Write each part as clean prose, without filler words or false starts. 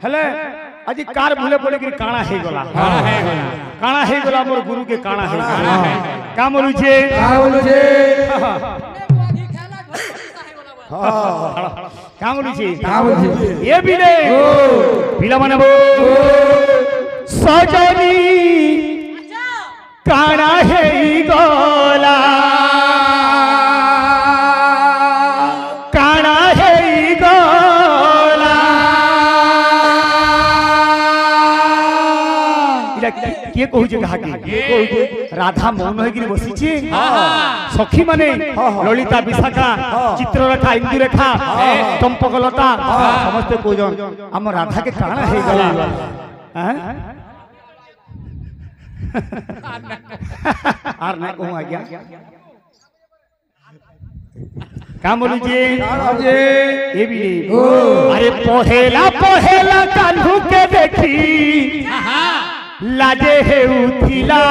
हेले आज कार भूले पड़े कि काना हे गला काना हे गला मोर गुरु के काना हे का बोलू छे का बोलू छे ये बिले बिला माने सजनी काना हे गला किए कहू जे कहा के राधा मौन होई कि बसी छी सखी माने ललिता विशाखा चित्ररेखा इंदुरेखा चंपकलता समस्त को जन हम राधा के काना हे गला आर ना कहू आज्ञा का बोली जे ये भी अरे पहेला कान्हू के देखी लाजे है उठिला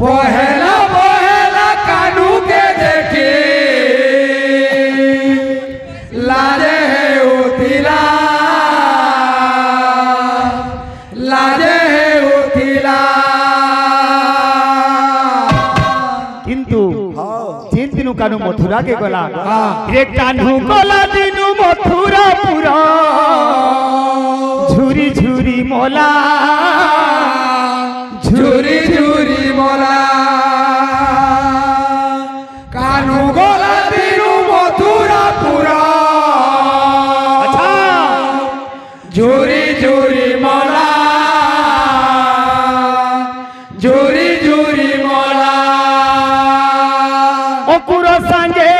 पहेला कानू के देखी लाजे है उठिला किंतु तीन दिनों कानू मथुरा के गला रे कान्हू गला दिनू मथुरा पुरा झुरी झुरी मोला कानू गला दिनू मथुरा पुरा अच्छा झुरी झुरी मोला ओकुर संगे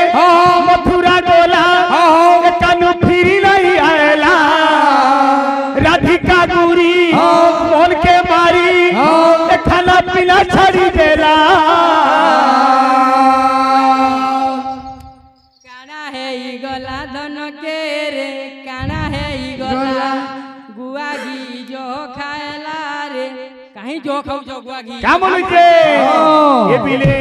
मथुरा गोला कानू फिरी नहीं आयला राधिका गुरी मोल के मारी खाना पीना छड़ी देला काना है ई गला धन के रे काना है ई गला गुआ घी जो खाएला रे कहीं जो खाऊ जो गुआ घी क्या बोलू छे ये बिले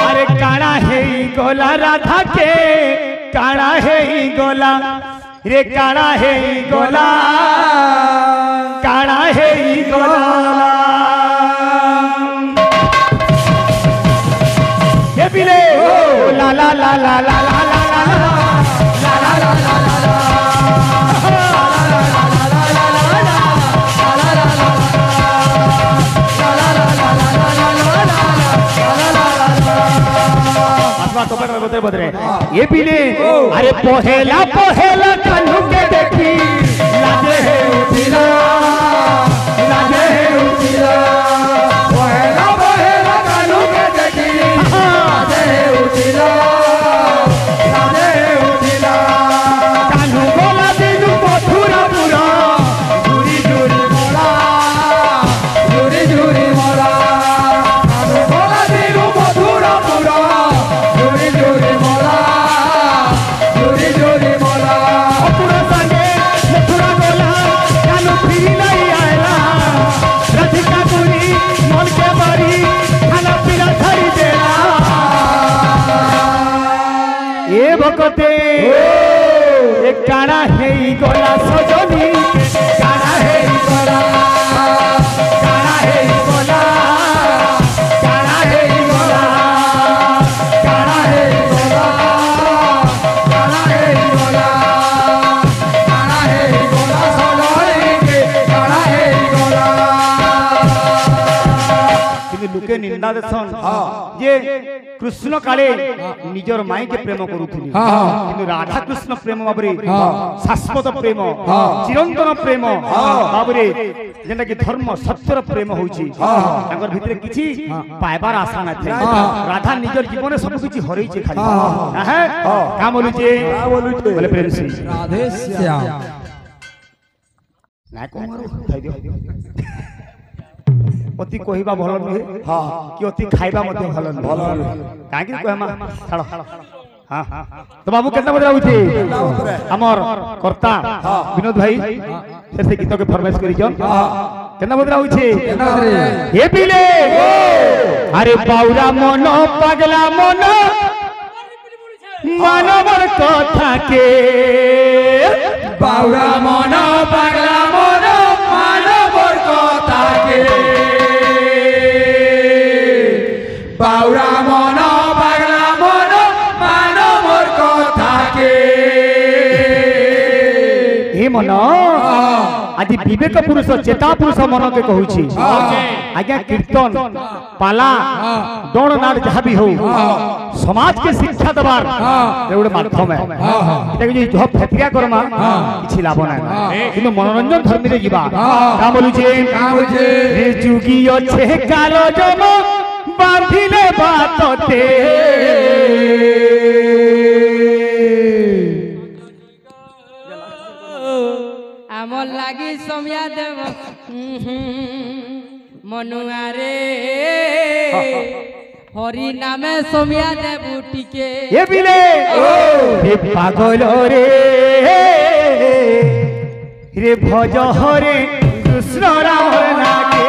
अरे काना है ई गोला राधा के काना है ई गोला रे काना है ई गोला ये बिले ला ला ला ला ला ला ला बदरे ये बिले अरे पहेला कान्हू के देखी लाजे है उठिला पहेला कानू के देखी लाजे है उठिला कान्हू गोला दिनू मथुरा पुरा झुरी झुरी मोला कानू गला दिनू मथुरा पुरा झुरी झुरी मोला ओकुर संगे मथुरा गोला कान्हू फिरी नहीं आयला राधिका गुरी मोल के मारी खाना पीना छड़ी देला ए भगते ए काना है ई गोला सजनी काना है ई गोला लुके निंदा देसन जे कृष्ण काले निजर माई के प्रेम करूथि किंतु राधा कृष्ण प्रेम बाबरे शाश्वत प्रेम चिरंतन प्रेम बाबरे जेंटा कि धर्म सत्यर प्रेम होउची ताकर भितरे किछि पाइबार आशा न थे राधा निजर जीवन सब किछि हरई छे खाली है का बोलू छे बोले प्रेम से राधे श्याम ना को मारो खाइ दियो अति कहवा भल नुहे कि अति खाइबा मध्य भल नुहे काहे कहमा छाड़ हां तो बाबू केतना बदला होती हमर कर्ता विनोद भाई से गीत के फरमाइश करी जन केतना बदला होती हे पीले अरे बाउरा मन पगला मन মানবর কথাকে বাউরা মন পাগলা মন মানবর কথাকে বাউরা মন পাগলা মন মানবর কথাকে হে মন আজি বিবেক পুরুষ চেতা পুরুষ মনকে কହୁছি আজ্ঞা কীর্তন পালা দৌড় নাট যাহা भी हो समाज के शिक्षा दबार एगोटे माध्यम है এটা যদি জব ফেতরিয়া করমা কিছু লাভ নাই কিন্তু মনোরঞ্জন ধর্মী রে ଯିବା কা বলুছে রে যুগী আছে কালো জম বাঁধিলে বাততে আমর লাগি সমিয়া দেব মনুয়ারে হরি নামে সমিয়া দেব টিকে এ বিলে রে পাগল রে রে ভজ হরে কৃষ্ণ রাম নাকে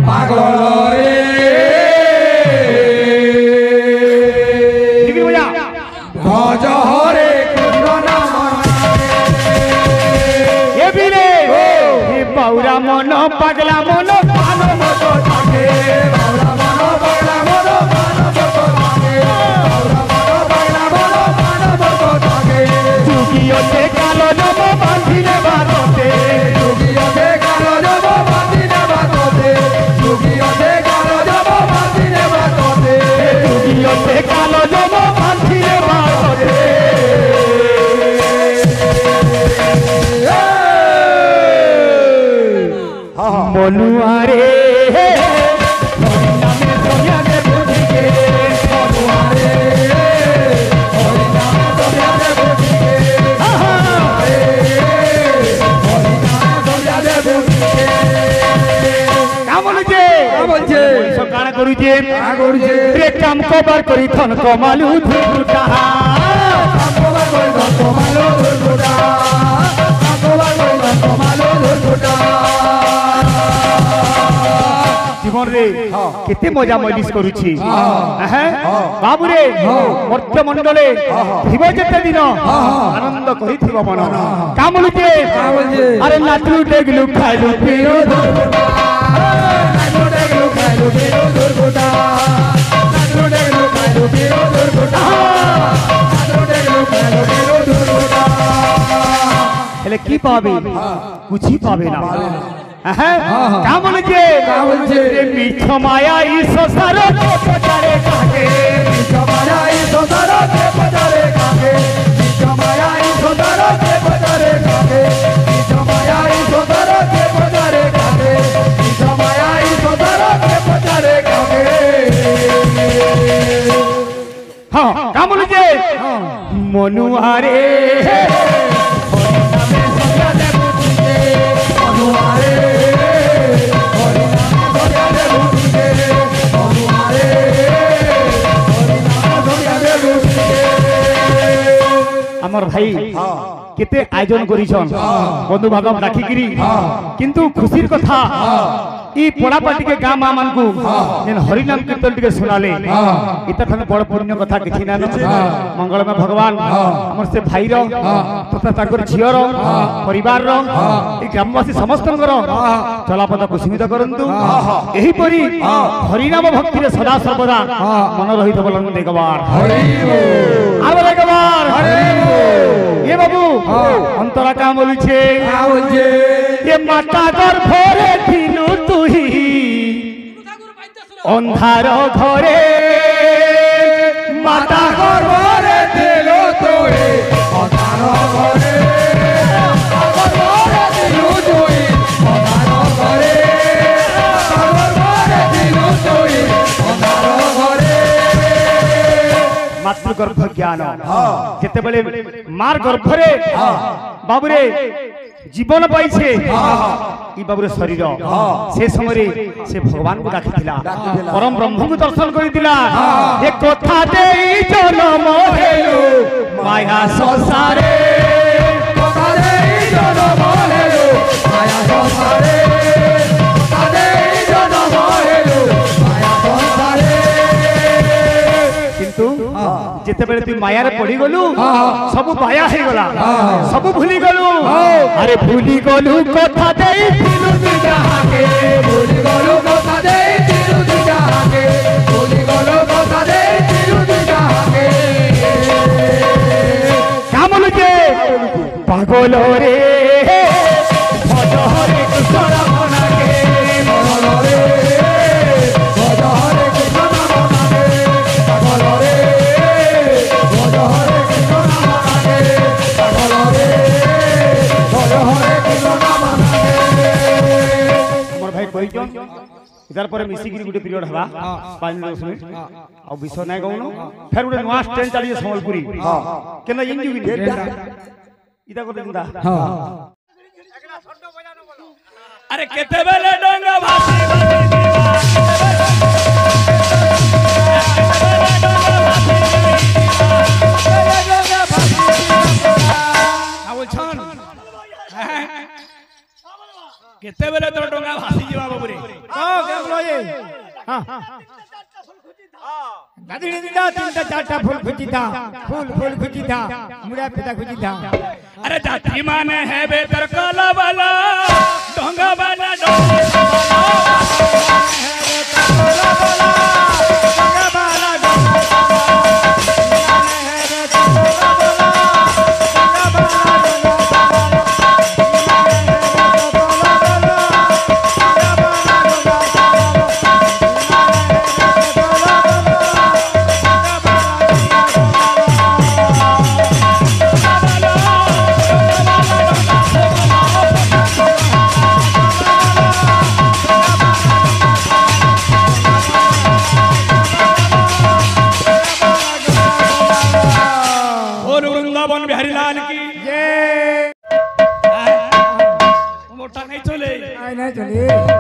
পাগল রে ঠিক বুঝা ভজ হরে কৃষ্ণ নাম এ বিলে রে বাউরা মন পাগলা মন মানব কথাকে বাউরা মন পাগলা মন মানব কথাকে বাউরা মন পাগলা মন মানব কথাকে যুগী আছে কালো জম বাঁধিলে বাততে যুগিয়তে কালো জব বাঁধিলে বাততে যুগিয়তে কালো জব বাঁধিলে বাততে যুগী আছে কালো জম বাঁধিলে বাততে মনুয়ারে হরি নামে সমিয়া দেব টিকে মনুয়ারে হরি নাম সমিয়াতে বুঝিকে হরি নাম সমিয়াতে বুঝিকে কা বলছে বলছে সব কানা করুছে করছে রে কাম কবার করি থন কমালু ধুরুটা আকবার কই কমালো দুর্গটা আকবার কই কমালো দুর্গটা জীবন রে কেতে মজা মজলিস করুছি হ্যাঁ বাবু রে মর্ত্য মণ্ডলে থিব যেতে দিন আনন্দ করিথিব মন কা বলুছে আরে নাচলু ডেগলু খাইলু পিরো দুর্গটা নাচলো দেখলো খাইলো বিরো দুর্গটা নাচলো দেখলো খাইলো বিরো দুর্গটা নাচলো দেখলো খাইলো বিরো দুর্গটা হেলে কি পাবে কুছি পাবে না হ্যাঁ কা বলছে বলছে? রে মিছ মায়া ই সংসার পচারে কাকে জমায়াই সোদারতে বাজারে কাকে জমায়াই সোদারতে বাজারে কাকে জমায়াই সোদারতে বাজারে কাকে জমায়াই সোদারতে বাজারে কাকে হ্যাঁ কা বলছে মনুয়ারে হরি নামে সমিয়া দেব টিকে অনুহারে হরি নাম সরিয়ারে বুঝিকে অনুহারে হরি নাম সরিয়ারে বুঝিকে আমার ভাই কেতে আয়োজন করিছন বন্ধু বান্ধব ডাকিকিরি কিন্তু খুশির কথা ই পড়াপা টিকে গাঁ মা মানকু যেন হরিনাম কীর্তন টিকে শুনালে এটা ঠানে বড় পুণ্য কথা কিছু না মঙ্গলময় ভগবান আমার সে ভাইর তথা তাঙ্কর ঝিওর পরিবারর এই গ্রামবাসী সমস্তଙ୍କର চলাপথ কুসুমিত করন্তু এহিপরি হরিনাম ভক্তিরে সদা সর্বদা মন রহিত বলন একবার আর একবার এ বাবু অন্তরা কা বলছে বলছে এ মাতা গর্ভরে থিলু তুহি অন্ধার ঘরে মাতা গর্ভরে দিল তোরে অধার ঘরে গর্ভরে দিল তুই অধার ঘরে গর্ভরে দিল তুই অধার ঘরে মাতৃ গর্ভ জ্ঞান যেতেবেলে মার গর্ভরে বাবুরে জীবন পাইছে ই বাবুর শরীর সে সময় সে ভগবান কু ডাকিলা পরম ব্রহ্মকে দর্শন করিলা এ কথা দেই জন্ম হেলু মায়া সংসারে কথা দেই জনম হেলু মায়া সংসারে কথা দেই জনম হেলু মায়া সংসারে কিন্তু যেতেবেলে তুই মায়ারে পড়ি গলু সবু মায়া হয়ে গলা সবু ভুলি গলু আরে ভুলি গলু কথা দেইছিলু তুই যাহাকে ভুলি গলু কথা দেইছিলু তুই যাহাকে ভুলি গলু কথা দেইছিলু তুই যাহাকে কামল যে পাগল রে ভজ হরে কৃষ্ণ রমনাকে পাগল রে ভজ হরে কৃষ্ণ নামনাকে পাগল রে ভজ হরে কৃষ্ণ নামনাকে পাগল রে ভজ হরে কৃষ্ণ নামনাকে আমার ভাই কইছন इधर पर मिसिगिरी गुटे पीरियड हवा 5 मिनिट आ विषय नै गउनो फेर गुटे नवा ट्रेन चली संबलपुरी केना इंजु बिन इदा को दिंदा अरे केते बेले डोंगा भासी केते बेले तो डोंगा भासी जीवा बाबूरे के बोलो ये हां दादी दिंदा तीनटा चारटा फूल खुजी था फूल खुजी था मुड़ा पिता खुजी था अरे जाति माने है बेतर काला वाला डोंगा वाला डोंगा बिहारी लाल की ये मोटा नहीं चले नहीं चले